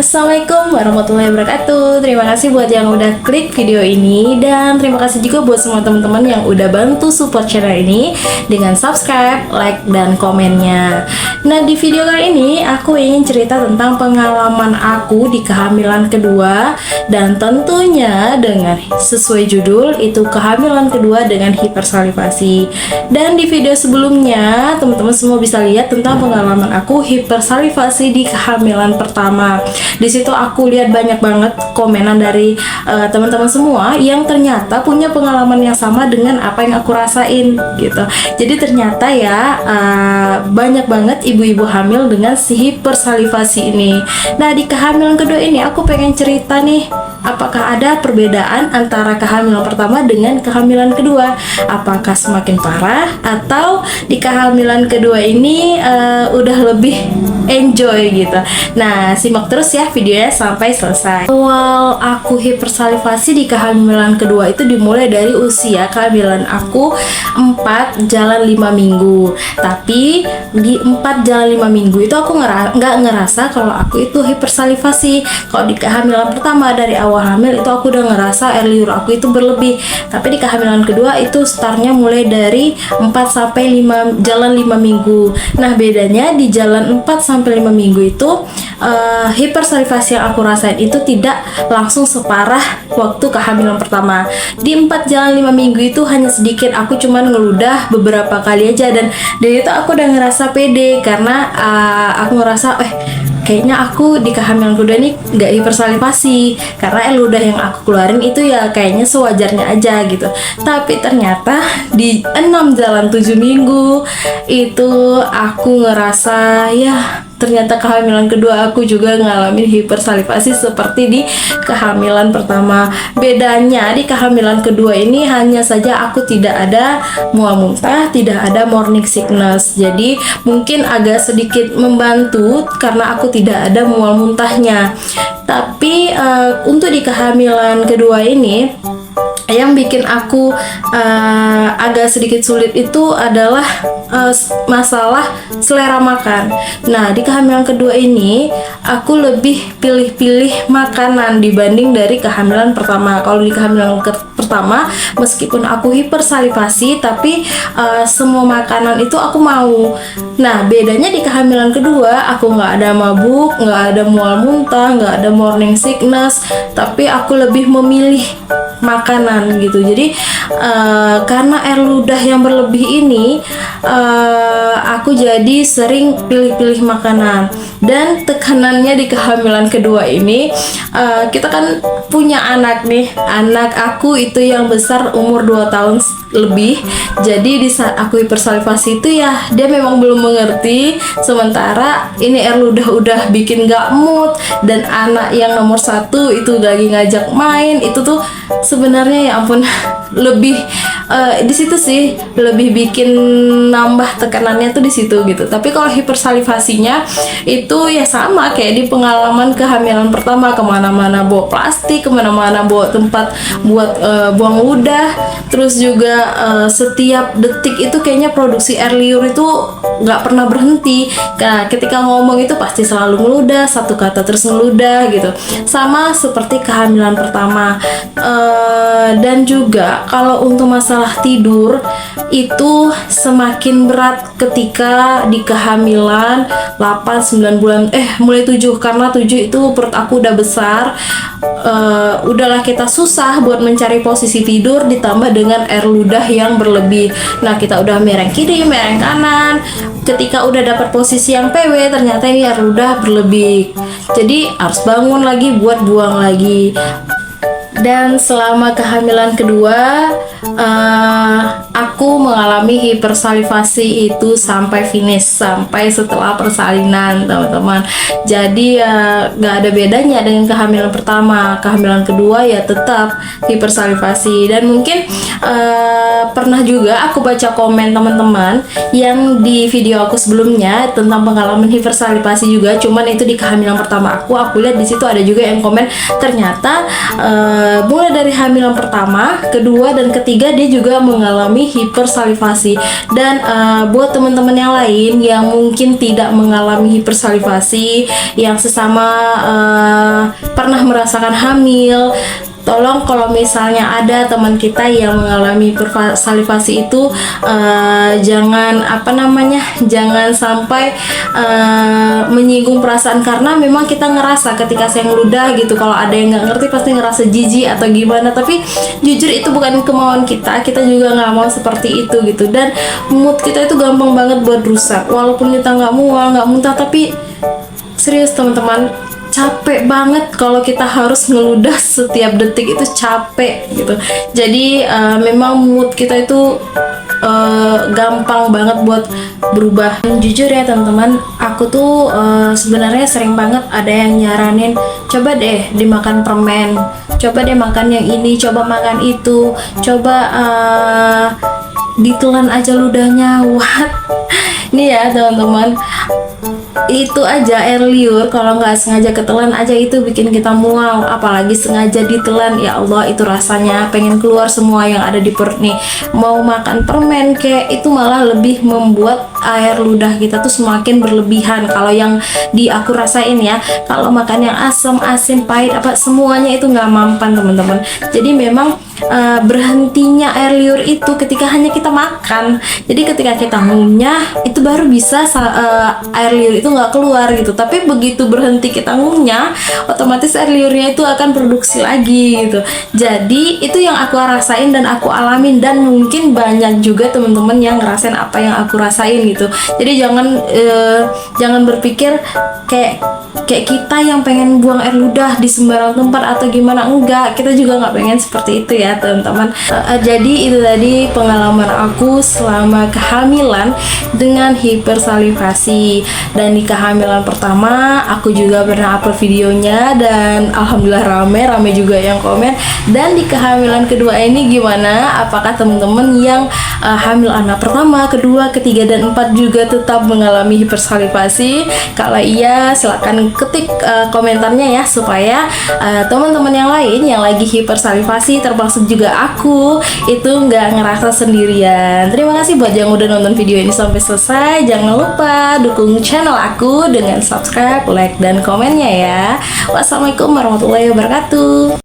Assalamualaikum warahmatullahi wabarakatuh. Terima kasih buat yang udah klik video ini, dan terima kasih juga buat semua teman-teman yang udah bantu support channel ini dengan subscribe, like, dan komennya. Nah, di video kali ini aku ingin cerita tentang pengalaman aku di kehamilan kedua, dan tentunya dengan sesuai judul itu kehamilan kedua dengan hipersalivasi. Dan di video sebelumnya teman-teman semua bisa lihat tentang pengalaman aku hipersalivasi di kehamilan pertama. Di situ aku lihat banyak banget komenan dari teman-teman semua yang ternyata punya pengalaman yang sama dengan apa yang aku rasain gitu. Jadi ternyata ya banyak banget ibu-ibu hamil dengan si hipersalivasi ini. Nah, di kehamilan kedua ini aku pengen cerita nih, apakah ada perbedaan antara kehamilan pertama dengan kehamilan kedua? Apakah semakin parah atau di kehamilan kedua ini udah lebih enjoy gitu? Nah, simak terus ya videonya sampai selesai. Awal aku hipersalivasi di kehamilan kedua itu dimulai dari usia kehamilan aku 4 jalan 5 minggu. Tapi di 4 jalan 5 minggu itu aku nggak ngerasa kalau aku itu hipersalivasi. Kalau di kehamilan pertama dari awal hamil itu aku udah ngerasa air liur aku itu berlebih. Tapi di kehamilan kedua itu startnya mulai dari 4 sampai 5 jalan 5 minggu. Nah, bedanya di jalan 4 sampai 5 minggu itu hipersalivasi yang aku rasain itu tidak langsung separah waktu kehamilan pertama. Di 4 jalan 5 minggu itu hanya sedikit, aku cuman ngeludah beberapa kali aja, dan dari itu aku udah ngerasa pede karena aku ngerasa kayaknya aku di kehamilan kedua ini gak hipersalivasi karena air ludah yang aku keluarin itu ya kayaknya sewajarnya aja gitu. Tapi ternyata di 6 jalan 7 minggu itu aku ngerasa ya ternyata kehamilan kedua aku juga ngalamin hipersalivasi seperti di kehamilan pertama. Bedanya di kehamilan kedua ini hanya saja aku tidak ada mual muntah, tidak ada morning sickness. Jadi mungkin agak sedikit membantu karena aku tidak ada mual muntahnya. Tapi untuk di kehamilan kedua ini yang bikin aku agak sedikit sulit itu adalah masalah selera makan. Nah, di kehamilan kedua ini aku lebih pilih-pilih makanan dibanding dari kehamilan pertama. Kalau di kehamilan pertama meskipun aku hipersalivasi tapi semua makanan itu aku mau. Nah, bedanya di kehamilan kedua aku nggak ada mabuk, nggak ada mual muntah, nggak ada morning sickness, tapi aku lebih memilih makanan gitu. Jadi karena air ludah yang berlebih ini aku jadi sering pilih-pilih makanan. Dan tekanannya di kehamilan kedua ini kita kan punya anak nih. Anak aku itu yang besar umur 2 tahun lebih. Jadi di saat aku hipersalivasi itu ya dia memang belum mengerti. Sementara ini air ludah udah bikin gak mood, dan anak yang nomor 1 itu lagi ngajak main. Itu tuh sebenarnya ya ampun lebih di situ sih lebih bikin nambah tekanannya tuh di situ gitu. Tapi kalau hipersalivasinya itu ya sama kayak di pengalaman kehamilan pertama, kemana-mana bawa plastik, kemana-mana bawa tempat buat buang ludah, terus juga setiap detik itu kayaknya produksi air liur itu nggak pernah berhenti. Nah, ketika ngomong itu pasti selalu ngeludah, satu kata terus ngeludah gitu, sama seperti kehamilan pertama. Dan juga kalau untuk masalah tidur itu semakin berat ketika di kehamilan 8-9 bulan mulai 7, karena 7 itu perut aku udah besar. Udahlah kita susah buat mencari posisi tidur ditambah dengan air ludah yang berlebih. Nah, kita udah mereng kiri, mereng kanan. Ketika udah dapat posisi yang PW ternyata ini air ludah berlebih. Jadi harus bangun lagi buat buang lagi. Dan selama kehamilan kedua aku mengalami hipersalivasi itu sampai finish, sampai setelah persalinan teman-teman. Jadi ya gak ada bedanya dengan kehamilan pertama. Kehamilan kedua ya tetap hipersalivasi. Dan mungkin pernah juga aku baca komen teman-teman yang di video aku sebelumnya tentang pengalaman hipersalivasi juga, cuman itu di kehamilan pertama aku lihat di situ ada juga yang komen ternyata mulai dari hamilan pertama, kedua, dan ketiga dia juga mengalami hipersalivasi. Dan buat teman-teman yang lain yang mungkin tidak mengalami hipersalivasi, yang sesama pernah merasakan hamil, tolong kalau misalnya ada teman kita yang mengalami hipersalivasi itu jangan jangan sampai menyinggung perasaan, karena memang kita ngerasa ketika saya ngeludah gitu, kalau ada yang nggak ngerti pasti ngerasa jijik atau gimana, tapi jujur itu bukan kemauan kita juga nggak mau seperti itu gitu. Dan mood kita itu gampang banget buat rusak, walaupun kita nggak mual nggak muntah, tapi serius teman-teman, capek banget kalau kita harus ngeludah setiap detik, itu capek gitu. Jadi memang mood kita itu gampang banget buat berubah. Jujur ya teman-teman, aku tuh sebenarnya sering banget ada yang nyaranin, coba deh dimakan permen, coba deh makan yang ini, coba makan itu, coba ditelan aja ludahnya. What? Nih ya teman-teman, itu aja air liur kalau nggak sengaja ketelan aja itu bikin kita mual, apalagi sengaja ditelan. Ya Allah, itu rasanya pengen keluar semua yang ada di perut nih. Mau makan permen kayak itu malah lebih membuat air ludah kita tuh semakin berlebihan. Kalau yang aku rasain ya, kalau makan yang asam, asin, pahit apa semuanya itu nggak mampan teman-teman. Jadi memang berhentinya air liur itu ketika hanya kita makan. Jadi ketika kita ngunyah itu baru bisa air liur itu nggak keluar gitu. Tapi begitu berhenti kita ngunyah, otomatis air liurnya itu akan produksi lagi gitu. Jadi itu yang aku rasain dan aku alamin, dan mungkin banyak juga teman-teman yang ngerasain apa yang aku rasain gitu. Jadi jangan berpikir kayak kita yang pengen buang air ludah di sembarang tempat atau gimana. Enggak, kita juga nggak pengen seperti itu ya teman-teman. Jadi itu tadi pengalaman aku selama kehamilan dengan hipersalivasi. Dan di kehamilan pertama aku juga pernah upload videonya, dan alhamdulillah rame juga yang komen. Dan di kehamilan kedua ini gimana? Apakah teman-teman yang hamil anak pertama, kedua, ketiga, dan 4 juga tetap mengalami hipersalivasi? Kalau iya silahkan ketik komentarnya ya, supaya teman-teman yang lain yang lagi hipersalivasi termasuk juga aku itu nggak ngerasa sendirian. Terima kasih buat yang udah nonton video ini sampai selesai. Jangan lupa dukung channel aku dengan subscribe, like, dan komennya ya. Wassalamualaikum warahmatullahi wabarakatuh.